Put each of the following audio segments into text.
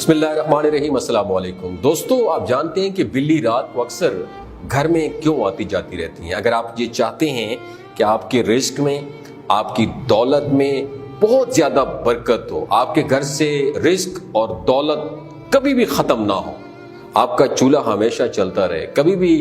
बिस्मिल्लाहिर्रहमानिर्रहीम। अस्सलाम वालेकुम दोस्तों, आप जानते हैं कि बिल्ली रात को अक्सर घर में क्यों आती जाती रहती हैं। अगर आप ये चाहते हैं कि आपके रिस्क में, आपकी दौलत में बहुत ज़्यादा बरकत हो, आपके घर से रिस्क और दौलत कभी भी ख़त्म ना हो, आपका चूल्हा हमेशा चलता रहे, कभी भी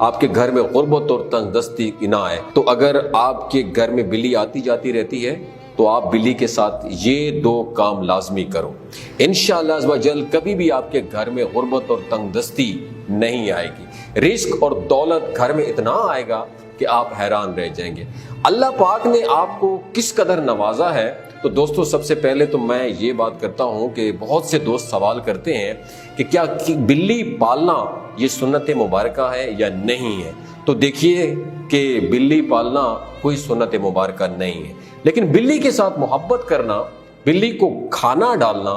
आपके घर में गुर्बत और तंगदस्ती ना आए, तो अगर आपके घर में बिल्ली आती जाती रहती है तो आप बिल्ली के साथ ये दो काम लाजमी करो। इंशाअल्लाह अज़्ज़ व जल कभी भी आपके घर में गुर्बत और तंगदस्ती नहीं आएगी। रिस्क और दौलत घर में इतना आएगा कि आप हैरान रह जाएंगे। अल्लाह पाक ने आपको किस कदर नवाजा है। तो दोस्तों, सबसे पहले तो मैं ये बात करता हूँ कि बहुत से दोस्त सवाल करते हैं कि क्या बिल्ली पालना ये सुन्नत मुबारका है या नहीं है। तो देखिए कि बिल्ली पालना कोई सुन्नत मुबारका नहीं है, लेकिन बिल्ली के साथ मोहब्बत करना, बिल्ली को खाना डालना,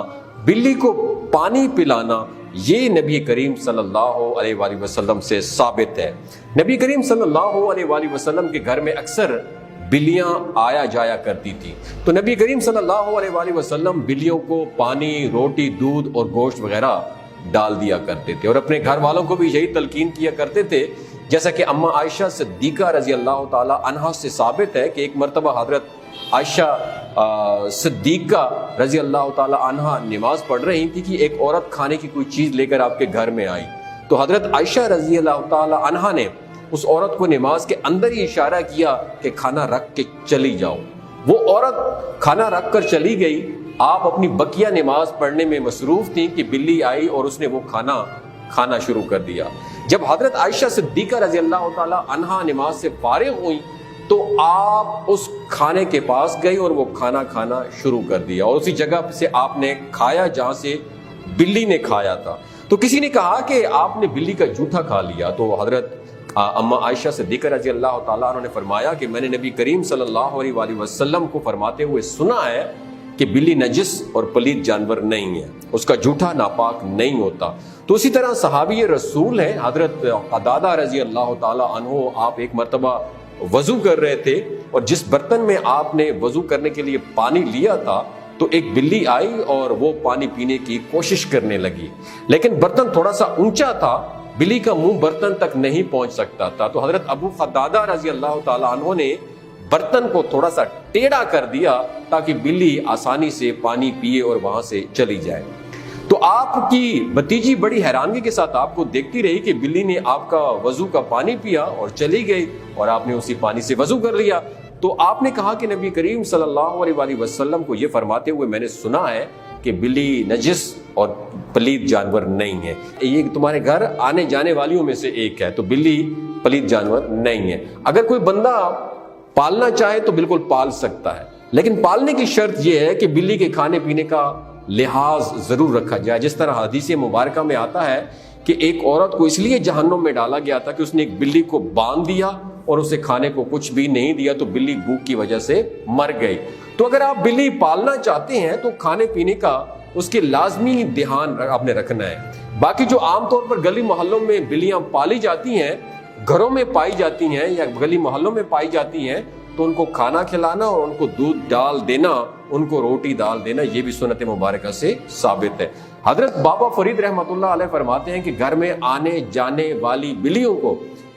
बिल्ली को पानी पिलाना, ये नबी करीम सल्लल्लाहु अलैहि वसल्लम से साबित है। नबी करीम सल्लल्लाहु अलैहि वसल्लम के घर में अक्सर बिल्लियां आया जाया करती थी। तो नबी करीम सल्लल्लाहु अलैहि वसल्लम बिल्लियों को पानी, रोटी, दूध और गोश्त वगैरह डाल दिया करते थे और अपने घर वालों को भी यही तलकीन किया करते थे। जैसा कि अम्मा आयशा सिद्दीका रजी अल्लाह ताला अन्हा से साबित है कि एक मरतबा हजरत आयशा सिद्दीका रजी अल्लाह ताला अन्हा नमाज पढ़ रही थी कि एक औरत खाने की कोई चीज़ लेकर आपके घर में आई। तो हजरत आयशा रजी अल्लाह ताला अन्हा ने उस औरत को नमाज के अंदर ही इशारा किया कि खाना रख के चली जाओ। वो औरत खाना रख कर चली गई। आप अपनी बकिया नमाज पढ़ने में मसरूफ थी कि बिल्ली आई और उसने वो खाना शुरू कर दिया। जब हजरत आयशा सिद्दीका रजी अल्लाह ताला अन्हा नमाज से फारिग हुई तो आप उस खाने के पास गई और वो खाना शुरू कर दिया और उसी जगह से आपने खाया जहां से बिल्ली ने खाया था। तो किसी ने कहा कि आपने बिल्ली का जूठा खा लिया। तो हजरत अम्मा आयशा सिद्दीका रजी अल्लाह ताला अन्हा ने फरमाया कि मैंने नबी करीम सल्लल्लाहु अलैहि वसल्लम को फरमाते हुए सुना है कि बिल्ली नजिस और पलीद जानवर नहीं है, उसका जूठा नापाक नहीं होता। तो उसी तरह सहाबी रसूल है हजरत क़तादा रजी अल्लाह ताला अन्हु, आप एक मरतबा वजू कर रहे थे और जिस बर्तन में आपने वजू करने के लिए पानी लिया था तो एक बिल्ली आई और वो पानी पीने की कोशिश करने लगी, लेकिन बर्तन थोड़ा सा ऊंचा था, बिल्ली का मुंह बर्तन तक नहीं पहुंच सकता था। तो हजरत अबू क़तादा रजी अल्लाह ताला अन्हु ने बर्तन को थोड़ा सा टेढ़ा कर दिया ताकि बिल्ली आसानी से पानी पिए और वहां से चली जाए। तो आपकी भतीजी बड़ी हैरानगी के साथ आपको देखती रही कि बिल्ली ने आपका वजू का पानी पिया और चली गई और आपने उसी पानी से वजू कर लिया। तो आपने कहा कि नबी करीम सल्लल्लाहु अलैहि वसल्लम को यह फरमाते हुए मैंने सुना है कि बिल्ली नजिस और पलीद जानवर नहीं है, ये तुम्हारे घर आने जाने वालियों में से एक है, तो बिल्ली पलीद जानवर नहीं है। अगर कोई बंदा पालना चाहे तो बिल्कुल पाल सकता है, लेकिन पालने की शर्त यह है कि बिल्ली के खाने पीने का लिहाज जरूर रखा जाए। जिस तरह हदीस मुबारका में आता है कि एक औरत को इसलिए जहन्नुम में डाला गया था कि उसने एक बिल्ली को बांध दिया और उसे खाने को कुछ भी नहीं दिया, तो बिल्ली भूख की वजह से मर गई। तो अगर आप बिल्ली पालना चाहते हैं तो खाने पीने का उसके लाजमी ध्यान आपने रखना है। बाकी जो आमतौर पर गली मोहल्लों में बिल्लियां पाली जाती हैं, घरों में पाई जाती हैं या गली मोहल्लों में पाई जाती हैं, तो उनको खाना खिलाना और उनको दूध डाल देना, उनको रोटी डाल देना, ये भी सुन्नत मुबारका से साबित है। हजरत बाबा फरीद रहमतुल्लाह अलैह फरमाते हैं कि घर में आने जाने वाली बिल्लियों को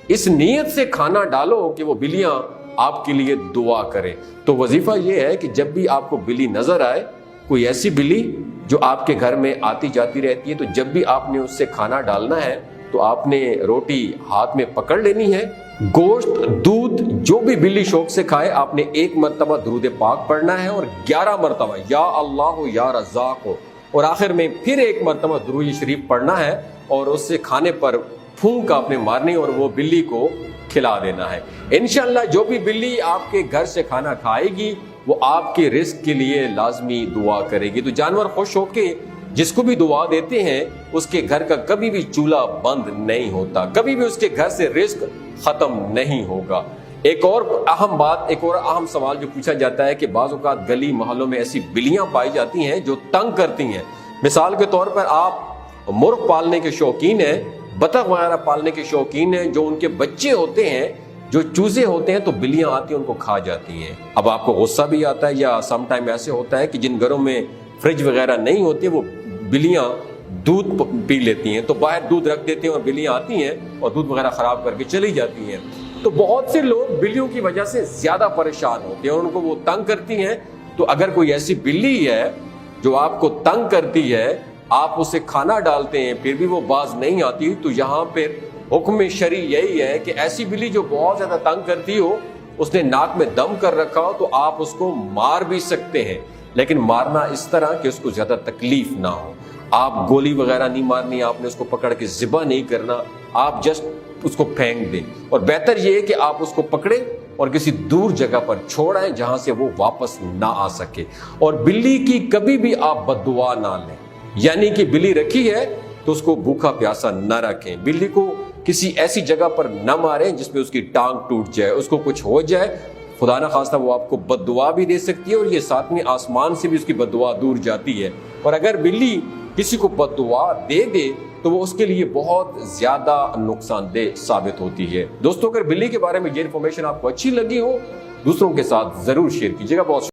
इस नीयत से खाना डालो कि वो बिल्लियां आपके लिए दुआ करें। तो वजीफा ये है कि जब भी आपको बिल्ली नजर आए, कोई ऐसी बिल्ली जो आपके घर में आती जाती रहती है, तो जब भी आपने उससे खाना डालना है तो आपने रोटी हाथ में पकड़ लेनी है, गोश्त, दूध जो भी बिल्ली शौक से खाए, आपने एक मरतबा दुरूद पाक पढ़ना है और 11 मरतबा या अल्लाह या रज़ाक हो, और आखिर में फिर एक मरतबा दुरूद शरीफ पढ़ना है और उससे खाने पर फूंक आपने मारनी और वो बिल्ली को खिला देना है। इंशाअल्लाह जो भी बिल्ली आपके घर से खाना खाएगी वो आपके रिस्क के लिए लाजमी दुआ करेगी। तो जानवर खुश होके जिसको भी दुआ देते हैं उसके घर का कभी भी चूल्हा बंद नहीं होता, कभी भी उसके घर से रिस्क खत्म नहीं होगा। एक और अहम सवाल जो पूछा जाता है कि बाज़ औक़ात गली मोहल्लों में ऐसी बिल्लियां पाई जाती हैं जो तंग करती हैं। मिसाल के तौर पर आप मुर्ग पालने के शौकीन हैं, बतख वगैरह पालने के शौकीन हैं, जो उनके बच्चे होते हैं, जो चूजे होते हैं, तो बिल्लियां आती हैं उनको खा जाती हैं। अब आपको गुस्सा भी आता है या सम टाइम ऐसे होता है कि जिन घरों में फ्रिज वगैरह नहीं होती वो बिल्लियां دودھ پی لیتی ہیں، تو باہر دودھ رکھ دیتے ہیں اور بلیاں آتی ہیں اور دودھ وغیرہ خراب کر کے چلی جاتی ہیں۔ تو بہت سے لوگ بلیوں کی وجہ سے زیادہ پریشان ہوتے ہیں اور ان کو وہ تنگ کرتی ہیں۔ تو اگر کوئی ایسی بلی ہے جو آپ کو تنگ کرتی ہے، آپ اسے کھانا ڈالتے ہیں پھر بھی وہ باز نہیں آتی، تو یہاں پھر حکم شرعی یہی ہے کہ ایسی بلی جو بہت زیادہ تنگ کرتی ہو، اس نے ناک میں دم کر رکھا ہو، تو آپ اس کو مار بھی سکتے ہیں، لیکن مارنا اس طرح کہ اس کو زیادہ تکلیف نہ ہو۔ آپ گولی وغیرہ نہیں مارنی، آپ نے اس کو پکڑ کے ذبح نہیں کرنا، آپ جسٹ اس کو پھینک دیں، اور بہتر یہ ہے کہ آپ اس کو پکڑیں اور کسی دور جگہ پر چھوڑ آئیں جہاں سے وہ واپس نہ آ سکے۔ اور بلی کی کبھی بھی آپ بد دعا نہ لیں، یعنی کہ بلی رکھی ہے تو اس کو بھوکا پیاسا نہ رکھیں، بلی کو کسی ایسی جگہ پر نہ ماریں جس میں اس کی ٹانگ ٹوٹ جائے، اس کو کچھ ہو جائے، خدا نہ خواستہ وہ آپ کو بد دعا بھی دے سکتی ہے، اور یہ ساتویں آسمان سے بھی اس کی بد دعا دور جاتی ہے۔ اور اگر بلی کسی کو بد دعا دے دے تو وہ اس کے لیے بہت زیادہ نقصان دہ ثابت ہوتی ہے۔ دوستو، اگر بلی کے بارے میں یہ انفارمیشن آپ کو اچھی لگی ہو، دوسروں کے ساتھ ضرور شیئر کیجیے گا۔ بہت